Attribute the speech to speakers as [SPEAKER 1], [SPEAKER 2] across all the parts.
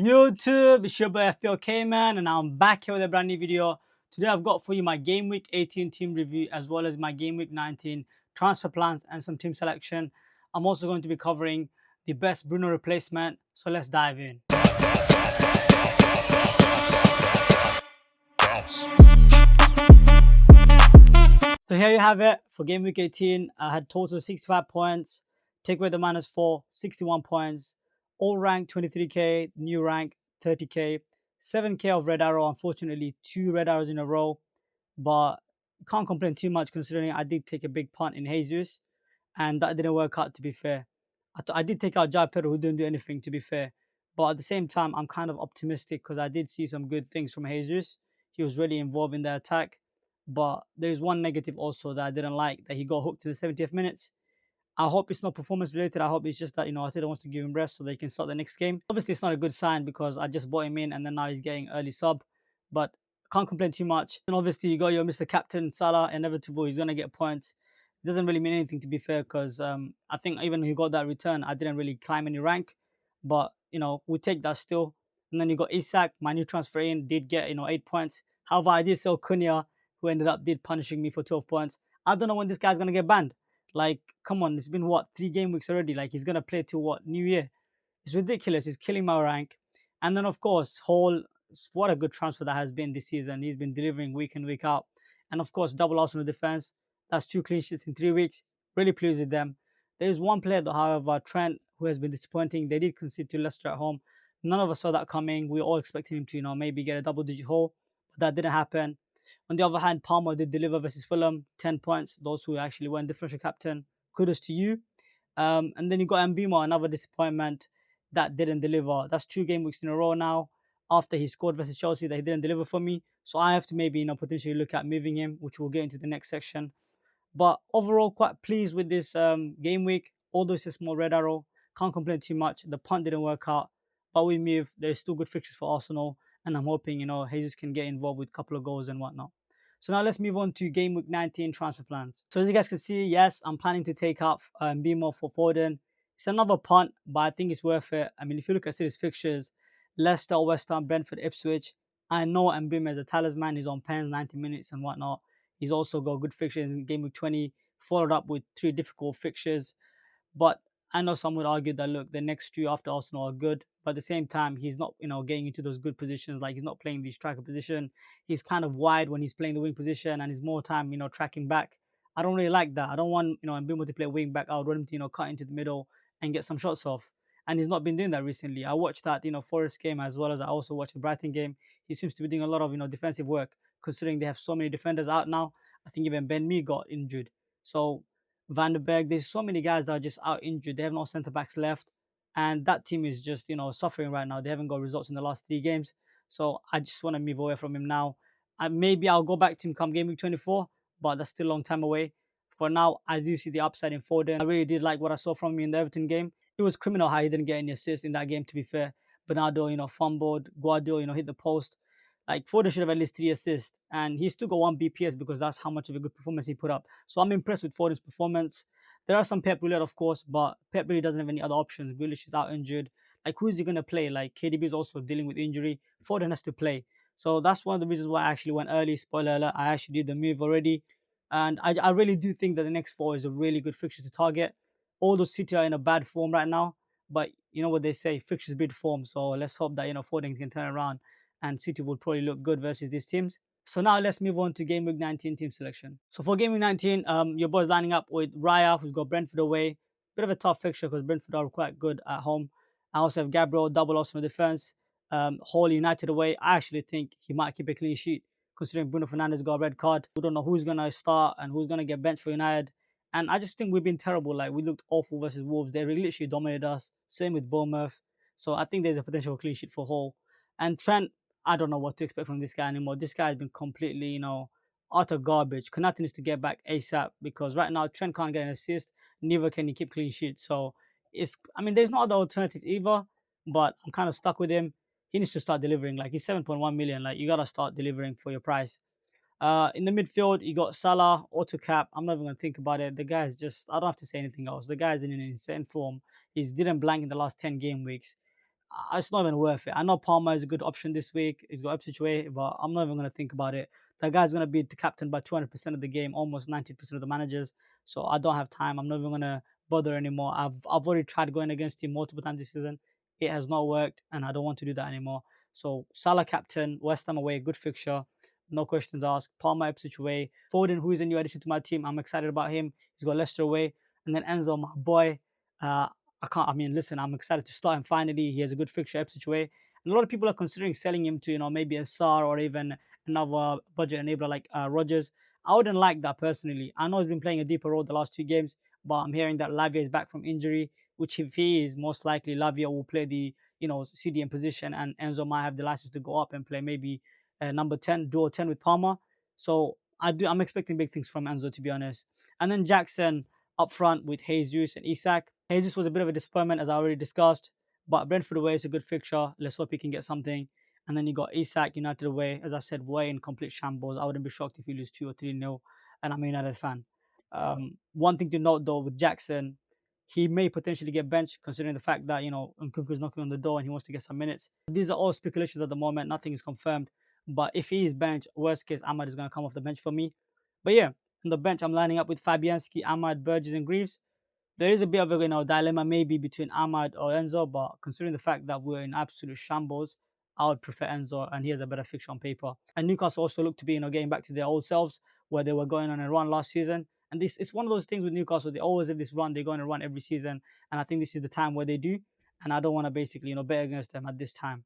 [SPEAKER 1] YouTube, it's your boy FPL man, and I'm back here with a brand new video. Today I've got for you my Game Week 18 team review as well as my Game Week 19 transfer plans and some team selection. I'm also going to be covering the best Bruno replacement, so let's dive in. So here you have it for Game Week 18. I had total 65 points, take away the -4, 61 points, all rank 23k, new rank 30k, 7k of red arrow. Unfortunately, 2 red arrows in a row, but can't complain too much considering I did take a big punt in Jesus, and that didn't work out, to be fair. I did take out Jai Pedro, who didn't do anything, to be fair. But at the same time, I'm kind of optimistic because I did see some good things from Jesus. He was really involved in the attack. But there's one negative also that I didn't like, that he got hooked in the 70th minutes. I hope it's not performance related. I hope it's just that, Arteta wants to give him rest so they can start the next game. Obviously, it's not a good sign because I just bought him in and then now he's getting early sub. But can't complain too much. And obviously, you got your Mr. Captain Salah, inevitable. He's going to get points. It doesn't really mean anything, to be fair, because I think even when he got that return, I didn't really climb any rank. But, we take that still. And then you got Isak, my new transfer in, did get, 8 points. However, I did sell Cunha, who ended up punishing me for 12 points. I don't know when this guy's going to get banned. Like, come on, it's been, 3 game weeks already? Like, he's going to play till, New Year? It's ridiculous. He's killing my rank. And then, of course, what a good transfer that has been this season. He's been delivering week in, week out. And, of course, double Arsenal defense. That's 2 clean sheets in 3 weeks. Really pleased with them. There is one player, though, however, Trent, who has been disappointing. They did concede to Leicester at home. None of us saw that coming. We were all expecting him to, maybe get a double-digit haul. But that didn't happen. On the other hand, Palmer did deliver versus Fulham, 10 points. Those who actually went differential captain, kudos to you. And then you got Mbimo, another disappointment that didn't deliver. That's 2 game weeks in a row now. After he scored versus Chelsea, that he didn't deliver for me. So I have to maybe, potentially look at moving him, which we'll get into the next section. But overall, quite pleased with this game week. Although it's a small red arrow, can't complain too much. The punt didn't work out, but we move. There's still good fixtures for Arsenal. And I'm hoping, Jesus can get involved with a couple of goals and whatnot. So now let's move on to Game Week 19 transfer plans. So as you guys can see, yes, I'm planning to take up Mbimo for Foden. It's another punt, but I think it's worth it. I mean, if you look at City's fixtures, Leicester, West Ham, Brentford, Ipswich, I know Mbimo is a talisman. He's on pens, 90 minutes and whatnot. He's also got good fixtures in Game Week 20, followed up with 3 difficult fixtures. But I know some would argue that, look, the next 2 after Arsenal are good. But at the same time, he's not, getting into those good positions. Like, he's not playing the striker position. He's kind of wide when he's playing the wing position and he's more time, tracking back. I don't really like that. I don't want, Mbimo to play wing back. I would want him to, cut into the middle and get some shots off. And he's not been doing that recently. I watched that, Forest game as well as I also watched the Brighton game. He seems to be doing a lot of, defensive work, considering they have so many defenders out now. I think even Ben Mee got injured. So Van der Berg, there's so many guys that are just out injured. They have no centre backs left. And that team is just, suffering right now. They haven't got results in the last 3 games. So I just want to move away from him now. Maybe I'll go back to him come Game Week 24, but that's still a long time away. For now, I do see the upside in Foden. I really did like what I saw from him in the Everton game. It was criminal how he didn't get any assists in that game, to be fair. Bernardo, fumbled. Guardiola, hit the post. Like, Foden should have at least 3 assists. And he still got 1 BPS because that's how much of a good performance he put up. So I'm impressed with Foden's performance. There are some Pep related, of course, but Pep really doesn't have any other options. Grealish is out injured. Like, who is he going to play? Like, KDB is also dealing with injury. Foden has to play. So that's one of the reasons why I actually went early. Spoiler alert, I actually did the move already. And I really do think that the next 4 is a really good fixture to target. Although City are in a bad form right now. But you know what they say, fixtures beat form. So let's hope that, Foden can turn around. And City will probably look good versus these teams. So now let's move on to Game Week 19 team selection. So for Game Week 19, your boy's lining up with Raya, who's got Brentford away. Bit of a tough fixture because Brentford are quite good at home. I also have Gabriel, double Arsenal defense. Hall United away. I actually think he might keep a clean sheet considering Bruno Fernandes got a red card. We don't know who's going to start and who's going to get benched for United. And I just think we've been terrible. Like, we looked awful versus Wolves. They literally dominated us. Same with Bournemouth. So I think there's a potential clean sheet for Hall. And Trent, I don't know what to expect from this guy anymore. This guy has been completely, utter garbage. Konate needs to get back ASAP because right now Trent can't get an assist. Neither can he keep clean sheets. So there's no other alternative either. But I'm kind of stuck with him. He needs to start delivering. Like, he's 7.1 million. Like, you gotta start delivering for your price. In the midfield, you got Salah, auto cap. I'm not even gonna think about it. The guy is just, I don't have to say anything else. The guy is in an insane form. He's didn't blank in the last 10 game weeks. it's not even worth it. I know Palmer is a good option this week. He's got Ipswich away, but I'm not even going to think about it. That guy's going to be the captain by 200% of the game, almost 90% of the managers. So I don't have time. I'm not even going to bother anymore. I've already tried going against him multiple times this season. It has not worked, and I don't want to do that anymore. So Salah captain, West Ham away, good fixture. No questions asked. Palmer Ipswich away. Foden, who is a new addition to my team, I'm excited about him. He's got Leicester away. And then Enzo, my boy. Listen, I'm excited to start him finally. He has a good fixture, Ipswich away. And a lot of people are considering selling him to, maybe a SAR or even another budget enabler like Rodgers. I wouldn't like that personally. I know he's been playing a deeper role the last 2 games, but I'm hearing that Lavia is back from injury, which if he is, most likely Lavia will play the, CDM position, and Enzo might have the license to go up and play maybe number 10, dual 10 with Palmer. So I'm expecting big things from Enzo, to be honest. And then Jackson up front with Jesus and Isak. Jesus was a bit of a disappointment, as I already discussed, but Brentford away is a good fixture. Let's hope he can get something. And then you got Isak, United away. As I said, way in complete shambles. I wouldn't be shocked if you lose 2 or 3-0, and I'm a United fan. One thing to note, though, with Jackson, he may potentially get benched, considering the fact that, Nkunku is knocking on the door and he wants to get some minutes. These are all speculations at the moment. Nothing is confirmed. But if he is benched, worst case, Ahmad is going to come off the bench for me. But yeah, on the bench, I'm lining up with Fabianski, Ahmad, Burgess, and Greaves. There is a bit of a dilemma maybe between Ahmad or Enzo, but considering the fact that we're in absolute shambles, I would prefer Enzo, and he has a better fixture on paper. And Newcastle also look to be getting back to their old selves, where they were going on a run last season. And this is one of those things with Newcastle. They always have this run. They go on a run every season, and I think this is the time where they do. And I don't want to basically bet against them at this time.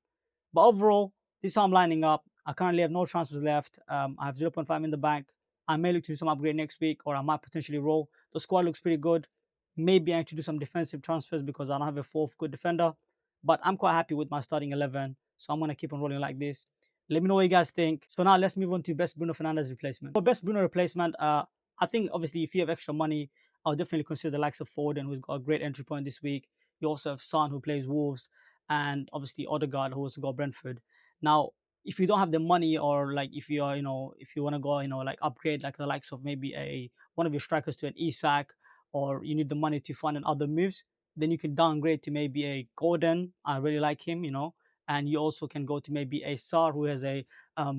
[SPEAKER 1] But overall, this is how I'm lining up. I currently have no transfers left. I have 0.5 in the bank. I may look to do some upgrade next week, or I might potentially roll. The squad looks pretty good. Maybe I need to do some defensive transfers because I don't have a fourth good defender. But I'm quite happy with my starting 11. So I'm going to keep on rolling like this. Let me know what you guys think. So now let's move on to best Bruno Fernandes replacement. For best Bruno replacement, I think obviously if you have extra money, I'll definitely consider the likes of Foden, who's got a great entry point this week. You also have Son, who plays Wolves, and obviously Odegaard, who also got Brentford. Now, if you don't have the money, or like if you are, if you want to go, like upgrade like the likes of maybe one of your strikers to an Isak, or you need the money to fund other moves, then you can downgrade to maybe a Gordon. I really like him, and you also can go to maybe a Sar, who has a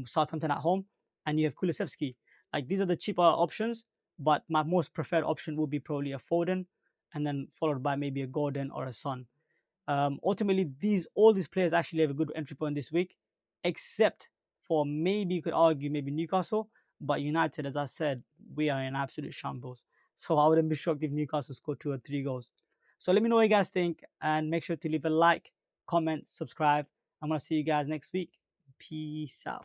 [SPEAKER 1] Southampton at home, and you have Kulusevski. Like, these are the cheaper options, but my most preferred option would be probably a Foden, and then followed by maybe a Gordon or a Son. Ultimately, all these players actually have a good entry point this week, except for maybe you could argue maybe Newcastle, but United, as I said, we are in absolute shambles. So I wouldn't be shocked if Newcastle scored 2 or 3 goals. So let me know what you guys think, and make sure to leave a like, comment, subscribe. I'm going to see you guys next week. Peace out.